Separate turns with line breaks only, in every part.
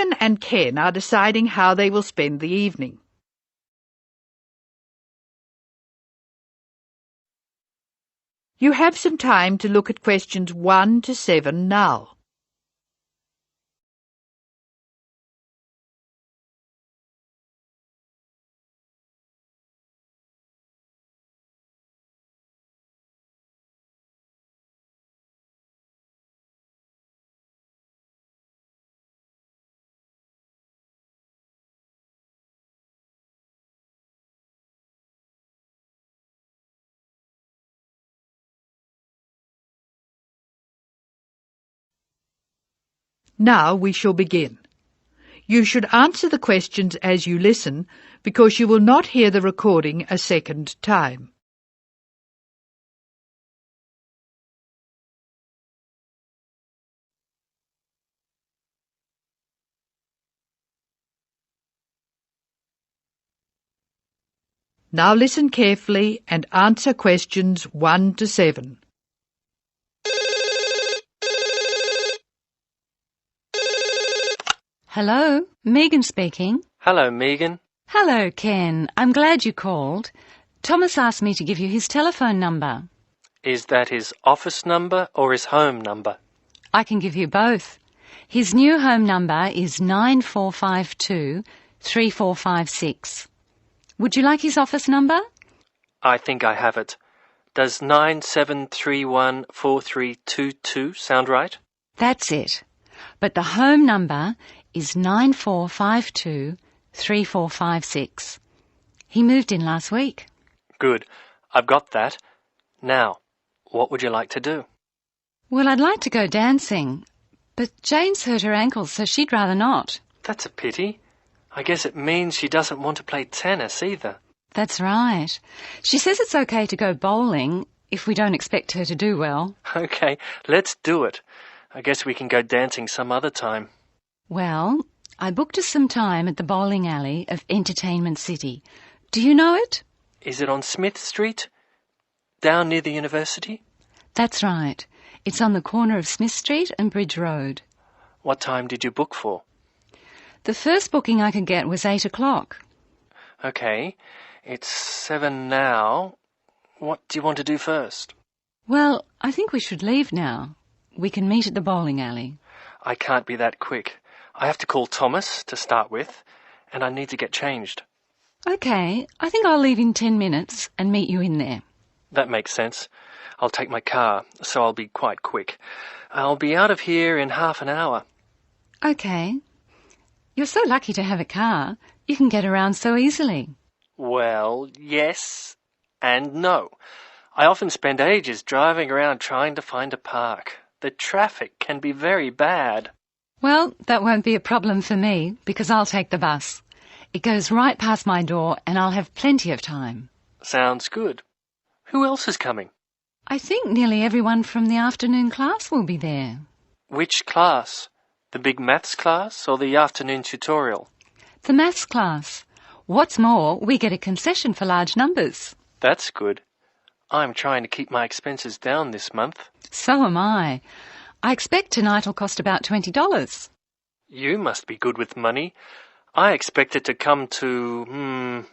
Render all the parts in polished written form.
Megan and Ken are deciding how they will spend the evening. You have some time to look at questions 1 to 7 now. Now we shall begin. You should answer the questions as you listen, because you will not hear the recording a second time. Now listen carefully and answer questions 1 to 7.
Hello, Megan speaking.
Hello, Megan.
Hello, Ken. I'm glad you called. Thomas asked me to give you his telephone number.
Is that his office number or his home number?
I can give you both. His new home number is 9452-3456. Would you like his office number?
I think I have it. Does 97314322 sound right?
That's it. But the home number is 9452-3456. He moved in last week.
Good. I've got that. Now, what would you like to do?
Well, I'd like to go dancing, but Jane's hurt her ankle, so she'd rather not.
That's a pity. I guess it means she doesn't want to play tennis either.
That's right. She says it's okay to go bowling if we don't expect her to do well.
Okay, let's do it. I guess we can go dancing some other time.
Well, I booked us some time at the bowling alley of Entertainment City. Do you know it?
Is it on Smith Street? Down near the university?
That's right. It's on the corner of Smith Street and Bridge Road.
What time did you book for?
The first booking I could get was 8 o'clock.
Okay, it's 7 now. What do you want to do first?
Well, I think we should leave now. We can meet at the bowling alley.
I can't be that quick. I have to call Thomas to start with, and I need to get changed.
Okay, I think I'll leave in 10 minutes and meet you in there.
That makes sense. I'll take my car, so I'll be quite quick. I'll be out of here in half an hour.
Okay. You're so lucky to have a car. You can get around so easily.
Well, yes and no. I often spend ages driving around trying to find a park. The traffic can be very bad.
Well, that won't be a problem for me, because I'll take the bus. It goes right past my door, and I'll have plenty of time.
Sounds good. Who else is coming?
I think nearly everyone from the afternoon class will be there.
Which class? The big maths class or the afternoon tutorial?
The maths class. What's more, we get a concession for large numbers.
That's good. I'm trying to keep my expenses down this month.
So am I. I expect tonight will cost about $20.
You must be good with money. I expect it to come to,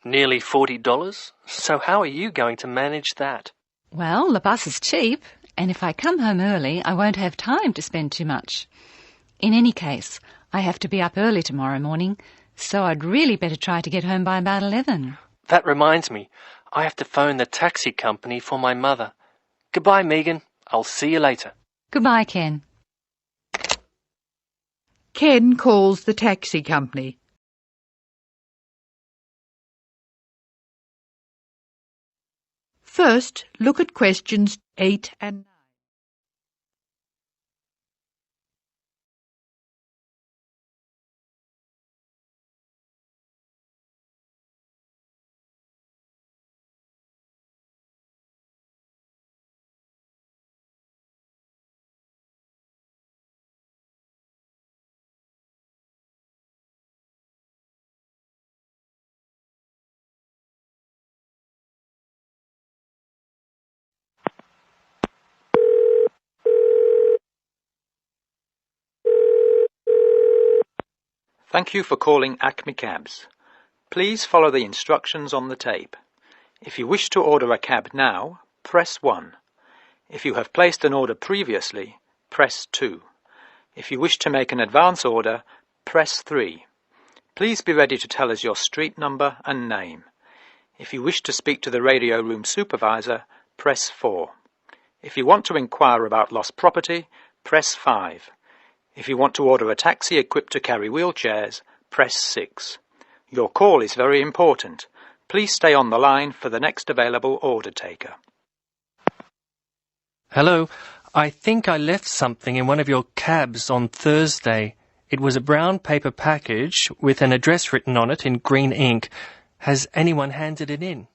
nearly $40. So how are you going to manage that?
Well, the bus is cheap, and if I come home early, I won't have time to spend too much. In any case, I have to be up early tomorrow morning, so I'd really better try to get home by about 11.
That reminds me. I have to phone the taxi company for my mother. Goodbye, Megan. I'll see you later.
Goodbye, Ken.
Ken calls the taxi company. First, look at questions 8 and 9.
Thank you for calling Acme Cabs. Please follow the instructions on the tape. If you wish to order a cab now, press 1. If you have placed an order previously, press 2. If you wish to make an advance order, press 3. Please be ready to tell us your street number and name. If you wish to speak to the radio room supervisor, press 4. If you want to inquire about lost property, press 5. If you want to order a taxi equipped to carry wheelchairs, press 6. Your call is very important. Please stay on the line for the next available order taker.
Hello, I think I left something in one of your cabs on Thursday. It was a brown paper package with an address written on it in green ink. Has anyone handed it in?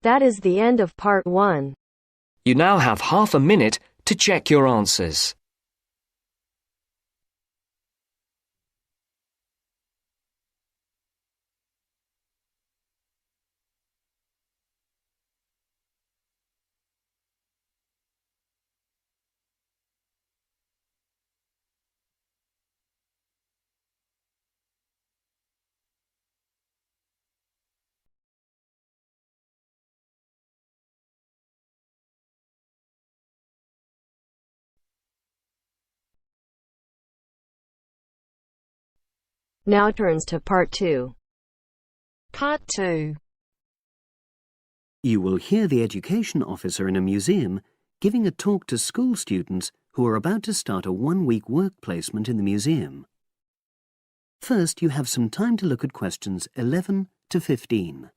That is the end of part 1.
You now have half a minute to check your answers.
Now turns to part 2.
Part 2.
You will hear the education officer in a museum giving a talk to school students who are about to start a 1-week work placement in the museum. First, you have some time to look at questions 11 to 15.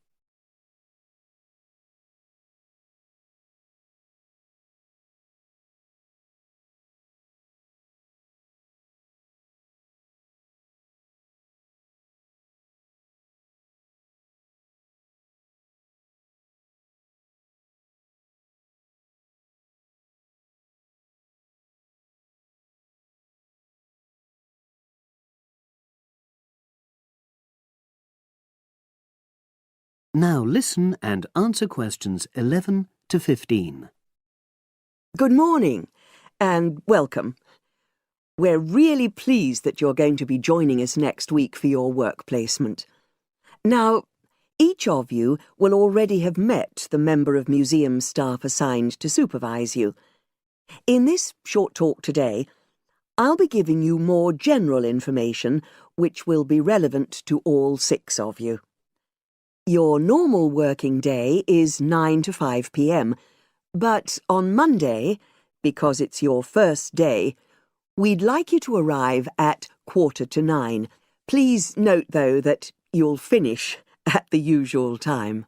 Now listen and answer questions 11 to 15.
Good morning and welcome. We're really pleased that you're going to be joining us next week for your work placement. Now, each of you will already have met the member of museum staff assigned to supervise you. In this short talk today, I'll be giving you more general information which will be relevant to all 6 of you. Your normal working day is 9 to 5 p.m, but on Monday, because it's your first day, we'd like you to arrive at 8:45. Please note, though, that you'll finish at the usual time.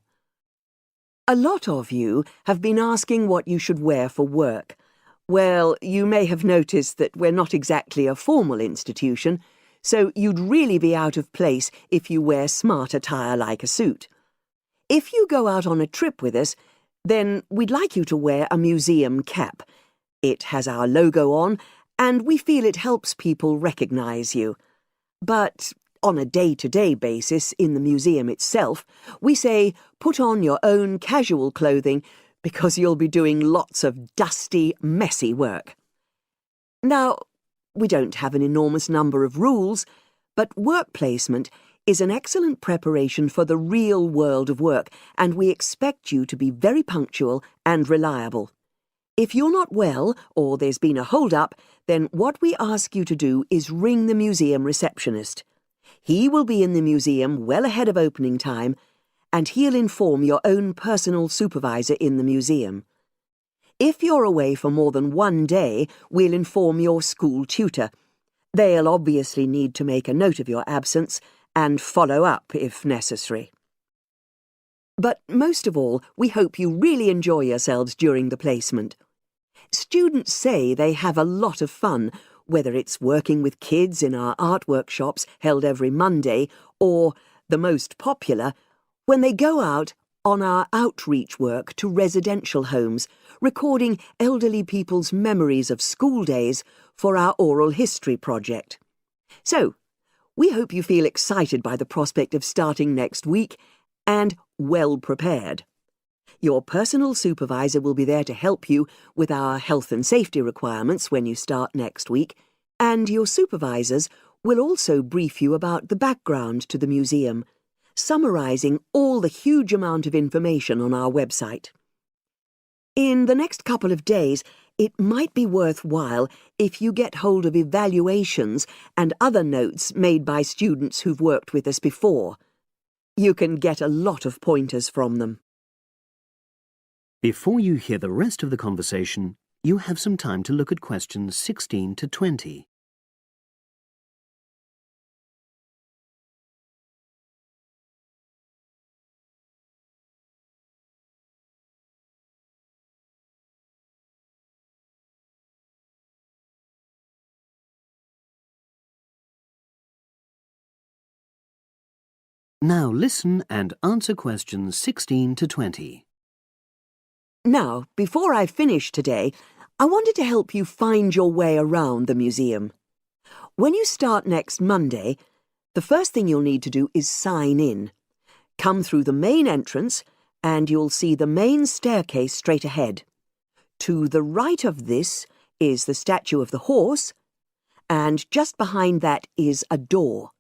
A lot of you have been asking what you should wear for work. Well, you may have noticed that we're not exactly a formal institution, so you'd really be out of place if you wear smart attire like a suit. If you go out on a trip with us, then we'd like you to wear a museum cap. It has our logo on, and we feel it helps people recognise you. But on a day-to-day basis in the museum itself, we say put on your own casual clothing because you'll be doing lots of dusty, messy work. Now, we don't have an enormous number of rules, but work placement is an excellent preparation for the real world of work, and we expect you to be very punctual and reliable. If you're not well, or there's been a hold-up, then what we ask you to do is ring the museum receptionist. He will be in the museum well ahead of opening time, and he'll inform your own personal supervisor in the museum. If you're away for more than 1 day, we'll inform your school tutor. They'll obviously need to make a note of your absence and follow up if necessary. But most of all, we hope you really enjoy yourselves during the placement. Students say they have a lot of fun, whether it's working with kids in our art workshops held every Monday, or, the most popular, when they go out on our outreach work to residential homes, recording elderly people's memories of school days for our oral history project. So, we hope you feel excited by the prospect of starting next week and well prepared. Your personal supervisor will be there to help you with our health and safety requirements when you start next week, And your supervisors will also brief you about the background to the museum, summarising all the huge amount of information on our website. In the next couple of days, it might be worthwhile if you get hold of evaluations and other notes made by students who've worked with us before. You can get a lot of pointers from them.
Before you hear the rest of the conversation, you have some time to look at questions 16 to 20. Now listen and answer questions 16 to 20.
Now, before I finish today, I wanted to help you find your way around the museum. When you start next Monday, the first thing you'll need to do is sign in. Come through the main entrance and you'll see the main staircase straight ahead. To the right of this is the statue of the horse, and just behind that is a door.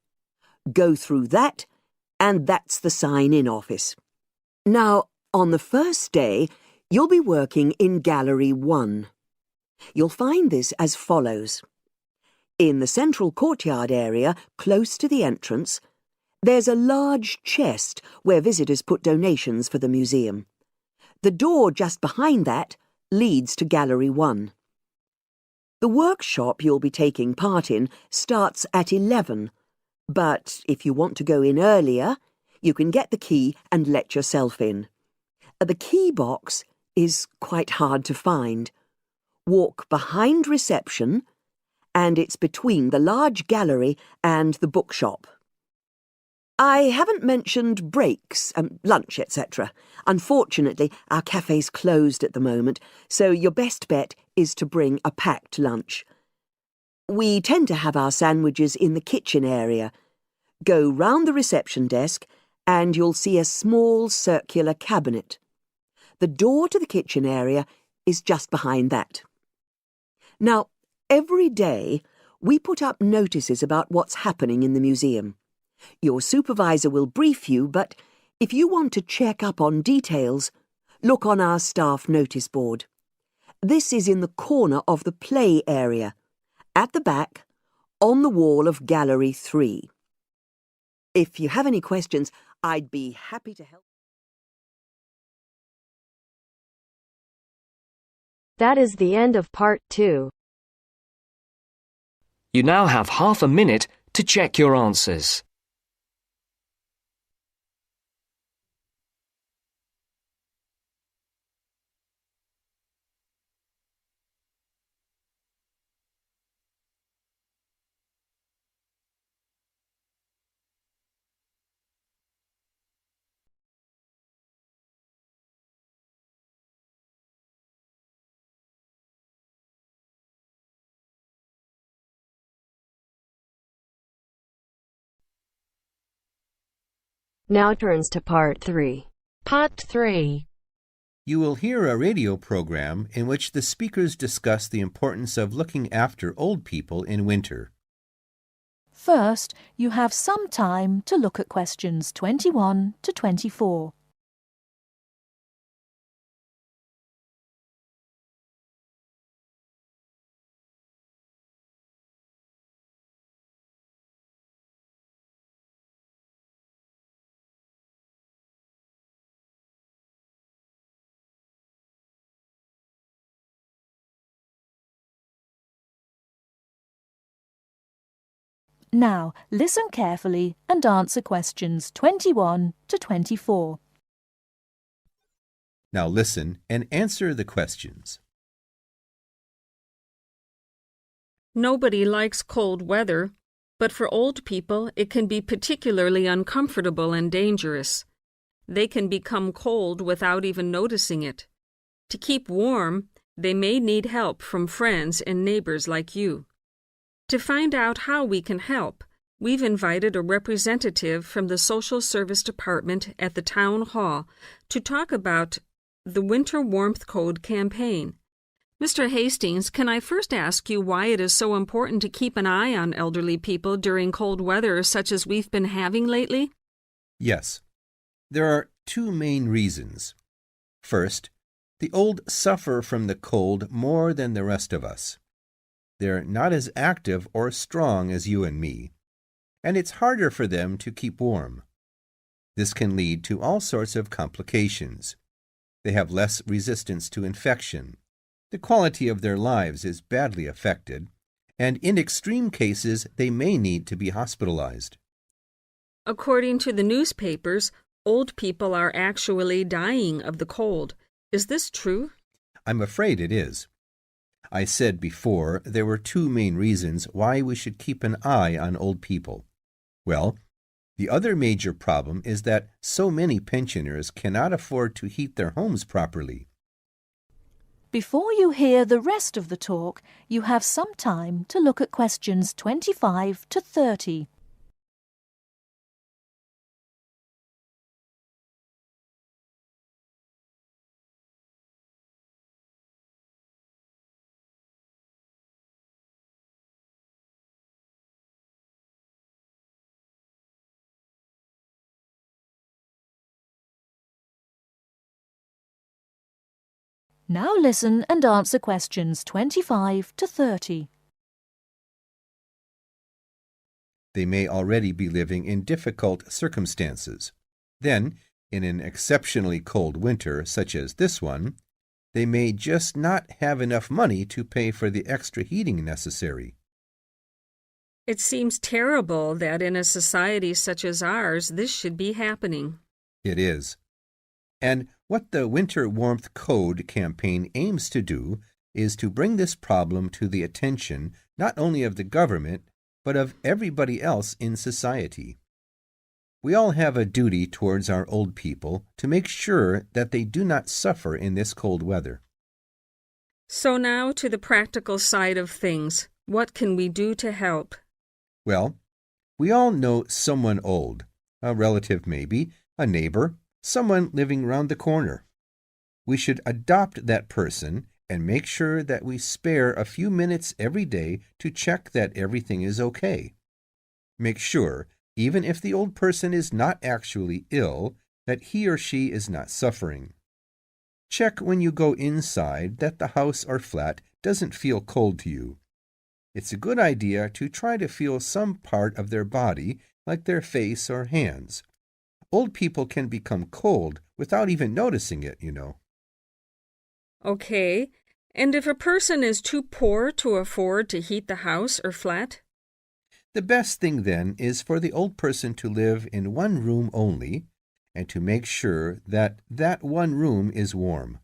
Go through that, and that's the sign-in office. Now, on the first day, you'll be working in Gallery 1. You'll find this as follows. In the central courtyard area, close to the entrance, there's a large chest where visitors put donations for the museum. The door just behind that leads to Gallery 1. The workshop you'll be taking part in starts at 11, but if you want to go in earlier, you can get the key and let yourself in. The key box is quite hard to find. Walk behind reception, and it's between the large gallery and the bookshop. I haven't mentioned breaks, lunch, etc. Unfortunately, our cafe's closed at the moment, so your best bet is to bring a packed lunch. We tend to have our sandwiches in the kitchen area. Go round the reception desk, and you'll see a small circular cabinet. The door to the kitchen area is just behind that. Now, every day, we put up notices about what's happening in the museum. Your supervisor will brief you, but if you want to check up on details, look on our staff notice board. This is in the corner of the play area, at the back, on the wall of Gallery 3. If you have any questions, I'd be happy to help.
That is the end of part 2.
You now have half a minute to check your answers.
Now turns to part 3.
Part 3.
You will hear a radio program in which the speakers discuss the importance of looking after old people in winter.
First, you have some time to look at questions 21 to 24. Now, listen carefully and answer questions 21 to 24.
Now listen and answer the questions.
Nobody likes cold weather, but for old people it can be particularly uncomfortable and dangerous. They can become cold without even noticing it. To keep warm, they may need help from friends and neighbors like you. To find out how we can help, we've invited a representative from the Social Service Department at the Town Hall to talk about the Winter Warmth Code campaign. Mr. Hastings, can I first ask you why it is so important to keep an eye on elderly people during cold weather such as we've been having lately?
Yes. There are two main reasons. First, the old suffer from the cold more than the rest of us. They're not as active or strong as you and me, and it's harder for them to keep warm. This can lead to all sorts of complications. They have less resistance to infection. The quality of their lives is badly affected, and in extreme cases, they may need to be hospitalized.
According to the newspapers, old people are actually dying of the cold. Is this true?
I'm afraid it is. I said before there were two main reasons why we should keep an eye on old people. Well, the other major problem is that so many pensioners cannot afford to heat their homes properly.
Before you hear the rest of the talk, you have some time to look at questions 25 to 30. Now listen and answer questions 25 to 30.
They may already be living in difficult circumstances. Then, in an exceptionally cold winter such as this one, they may just not have enough money to pay for the extra heating necessary.
It seems terrible that in a society such as ours, this should be happening.
It is. And what the Winter Warmth Code campaign aims to do is to bring this problem to the attention not only of the government, but of everybody else in society. We all have a duty towards our old people to make sure that they do not suffer in this cold weather.
So now to the practical side of things. What can we do to help?
Well, we all know someone old, a relative maybe, a neighbor, someone living round the corner. We should adopt that person and make sure that we spare a few minutes every day to check that everything is okay. Make sure, even if the old person is not actually ill, that he or she is not suffering. Check when you go inside that the house or flat doesn't feel cold to you. It's a good idea to try to feel some part of their body, like their face or hands. Old people can become cold without even noticing it, you know.
Okay. And if a person is too poor to afford to heat the house or flat?
The best thing then is for the old person to live in one room only and to make sure that that one room is warm.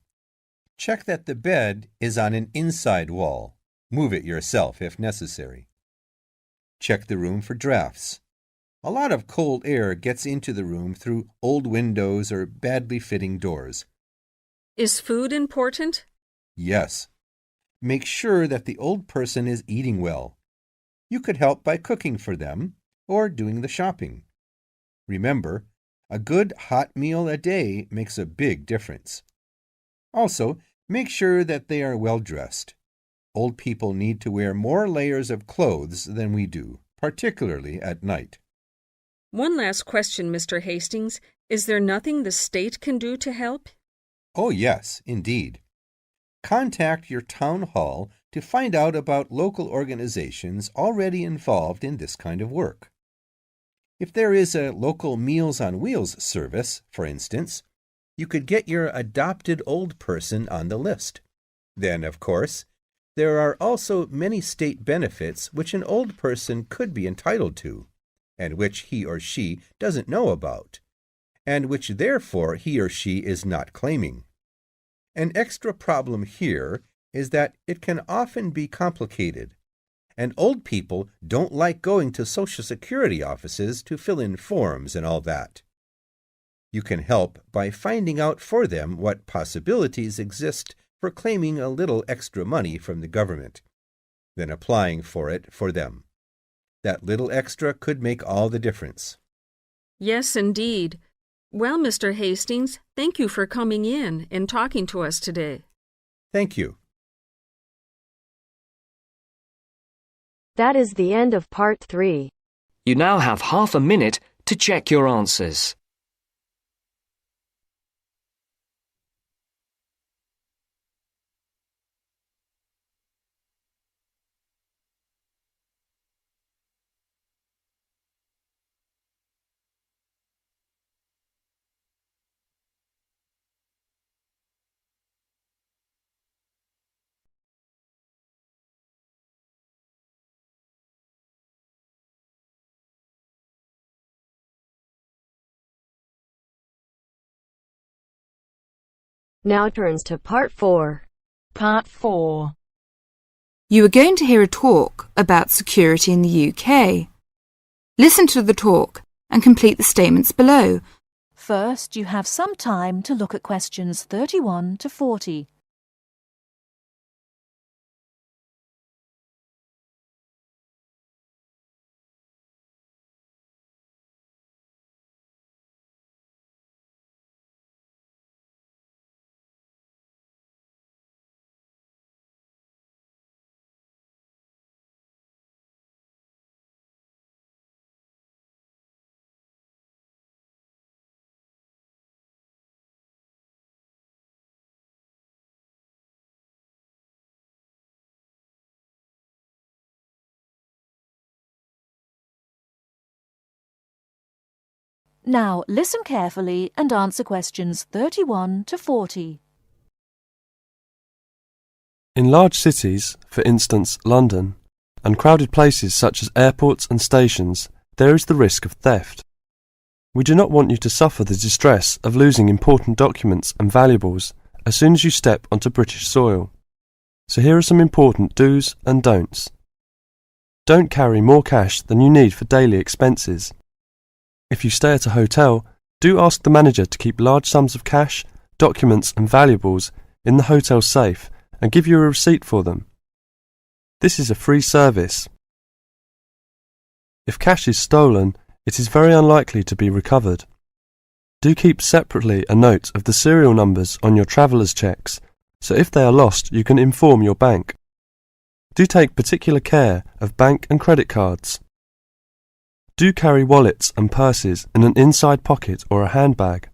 Check that the bed is on an inside wall. Move it yourself if necessary. Check the room for drafts. A lot of cold air gets into the room through old windows or badly fitting doors.
Is food important?
Yes. Make sure that the old person is eating well. You could help by cooking for them or doing the shopping. Remember, a good hot meal a day makes a big difference. Also, make sure that they are well dressed. Old people need to wear more layers of clothes than we do, particularly at night.
One last question, Mr. Hastings. Is there nothing the state can do to help?
Oh, yes, indeed. Contact your town hall to find out about local organizations already involved in this kind of work. If there is a local Meals on Wheels service, for instance, you could get your adopted old person on the list. Then, of course, there are also many state benefits which an old person could be entitled to, and which he or she doesn't know about, and which therefore he or she is not claiming. An extra problem here is that it can often be complicated, and old people don't like going to Social Security offices to fill in forms and all that. You can help by finding out for them what possibilities exist for claiming a little extra money from the government, then applying for it for them. That little extra could make all the difference.
Yes, indeed. Well, Mr. Hastings, thank you for coming in and talking to us today.
Thank you.
That is the end of part 3.
You now have half a minute to check your answers.
Now turns to part 4.
Part 4.
You are going to hear a talk about security in the UK. Listen to the talk and complete the statements below.
First, you have some time to look at questions 31 to 40. Now listen carefully and answer questions 31 to 40.
In large cities, for instance London, and crowded places such as airports and stations, there is the risk of theft. We do not want you to suffer the distress of losing important documents and valuables as soon as you step onto British soil. So here are some important do's and don'ts. Don't carry more cash than you need for daily expenses. If you stay at a hotel, do ask the manager to keep large sums of cash, documents and valuables in the hotel safe and give you a receipt for them. This is a free service. If cash is stolen, it is very unlikely to be recovered. Do keep separately a note of the serial numbers on your traveller's checks, so if they are lost you can inform your bank. Do take particular care of bank and credit cards. Do carry wallets and purses in an inside pocket or a handbag.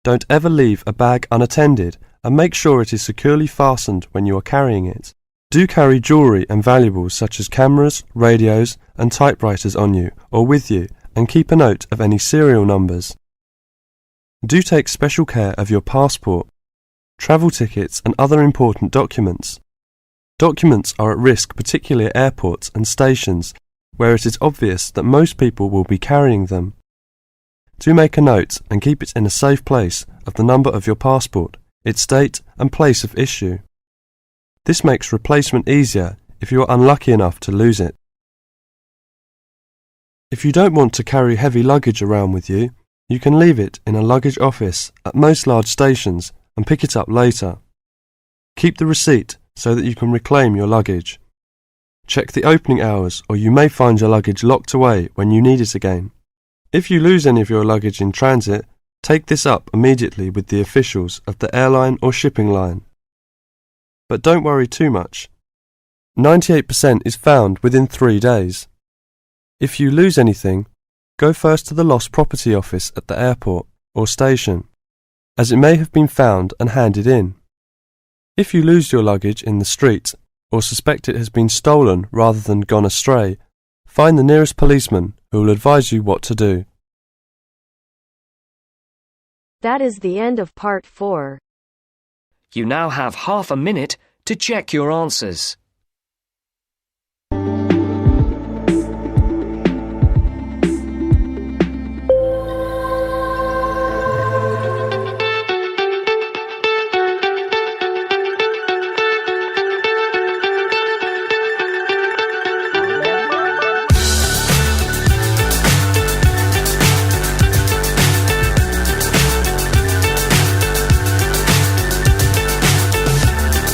Don't ever leave a bag unattended and make sure it is securely fastened when you are carrying it. Do carry jewellery and valuables such as cameras, radios and typewriters on you or with you and keep a note of any serial numbers. Do take special care of your passport, travel tickets and other important documents. Documents are at risk particularly at airports and stations where it is obvious that most people will be carrying them. Do make a note and keep it in a safe place of the number of your passport, its date and place of issue. This makes replacement easier if you are unlucky enough to lose it. If you don't want to carry heavy luggage around with you, you can leave it in a luggage office at most large stations and pick it up later. Keep the receipt so that you can reclaim your luggage. Check the opening hours or you may find your luggage locked away when you need it again. If you lose any of your luggage in transit, take this up immediately with the officials of the airline or shipping line. But don't worry too much. 98% is found within 3 days. If you lose anything, go first to the lost property office at the airport or station, as it may have been found and handed in. If you lose your luggage in the street or suspect it has been stolen rather than gone astray, find the nearest policeman who will advise you what to do.
That is the end of part 4.
You now have half a minute to check your answers.